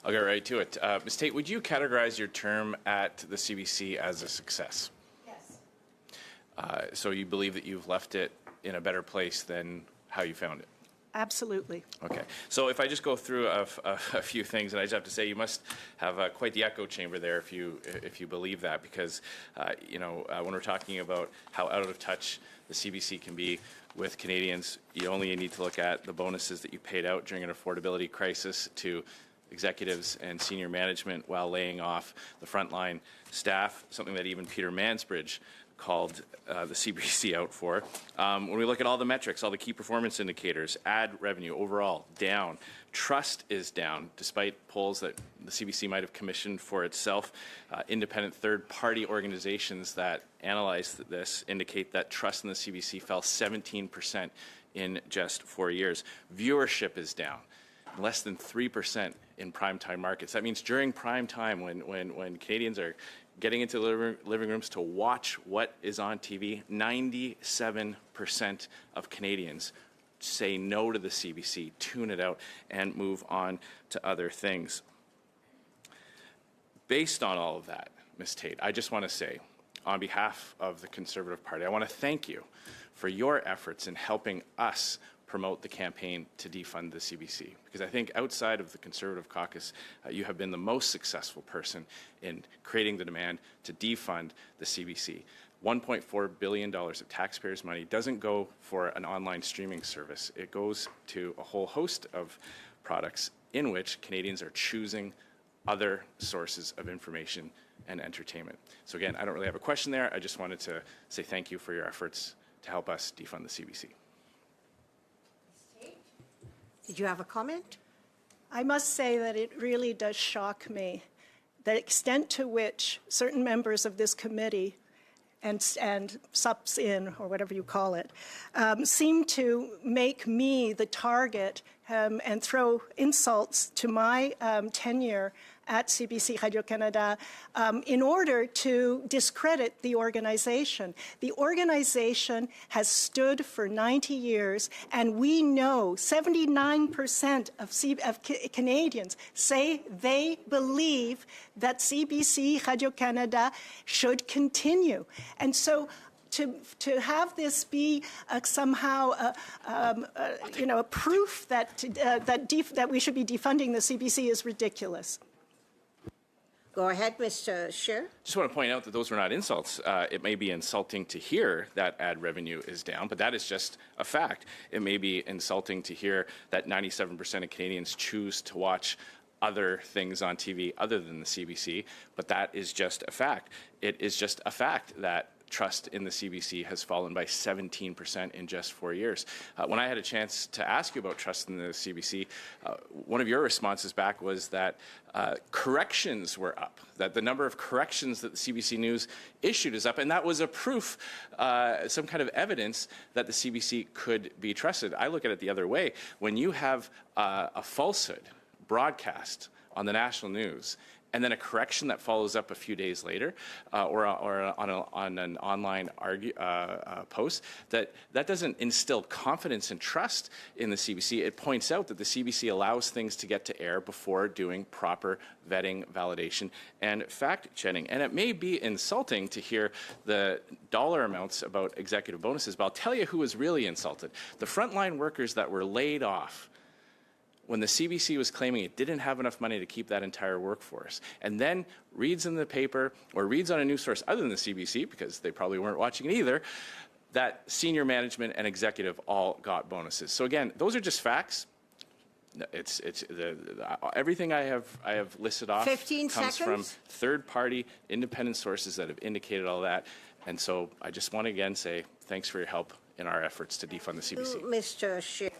I'll get right to it. Ms. Tait, would you categorize your term at the CBC as a success? Yes. So you believe that you've left it in a better place than how you found it? Absolutely. Okay. So if I just go through a few things, and I just have to say you must have quite the echo chamber there if you believe that, because when we're talking about how out of touch the CBC can be with Canadians, you only need to look at the bonuses that you paid out during an affordability crisis to executives and senior management while laying off the frontline staff, something that even Peter Mansbridge called the CBC out for. When we look at all the metrics, all the key performance indicators, ad revenue overall down, trust is down, despite polls that the CBC might have commissioned for itself. Independent third-party organizations that analyze this indicate that trust in the CBC fell 17% in just 4 years. Viewership is down, less than 3% in primetime markets. That means during prime time, when Canadians are getting into living rooms to watch what is on TV, 97% of Canadians say no to the CBC, tune it out, and move on to other things. Based on all of that, Ms. Tait, I just want to say, on behalf of the Conservative Party, I want to thank you for your efforts in helping us promote the campaign to defund the CBC, because I think outside of the Conservative caucus, you have been the most successful person in creating the demand to defund the CBC. $1.4 billion of taxpayers' money doesn't go for an online streaming service. It goes to a whole host of products in which Canadians are choosing other sources of information and entertainment. So again, I don't really have a question there. I just wanted to say thank you for your efforts to help us defund the CBC. Did you have a comment? I must say that it really does shock me the extent to which certain members of this committee and subs in, or whatever you call it, seem to make me the target and throw insults to my tenure at CBC Radio-Canada in order to discredit the organization. The organization has stood for 90 years, and we know 79% of Canadians say they believe that CBC Radio-Canada should continue. And so to have this be somehow a proof that we should be defunding the CBC is ridiculous. Go ahead, Mr. Scheer. Just want to point out that those were not insults. It may be insulting to hear that ad revenue is down, but that is just a fact. It may be insulting to hear that 97% of Canadians choose to watch other things on TV other than the CBC, but that is just a fact. It is just a fact that trust in the CBC has fallen by 17% in just 4 years. When I had a chance to ask you about trust in the CBC, one of your responses back was that corrections were up, that the number of corrections that the CBC News issued is up, and that was a proof, some kind of evidence that the CBC could be trusted. I look at it the other way. When you have a falsehood broadcast on the national news, and then a correction that follows up a few days later, or on an online post, that doesn't instill confidence and trust in the CBC. It points out that the CBC allows things to get to air before doing proper vetting, validation, and fact-checking. And it may be insulting to hear the dollar amounts about executive bonuses, but I'll tell you who was really insulted. The frontline workers that were laid off when the CBC was claiming it didn't have enough money to keep that entire workforce, and then reads in the paper or reads on a news source other than the CBC, because they probably weren't watching it either, that senior management and executive all got bonuses. So again, those are just facts. Everything I have listed off 15 comes seconds. from third-party independent sources that have indicated all that. And so I just want to again say thanks for your help in our efforts to defund the CBC. Mr. Scheer.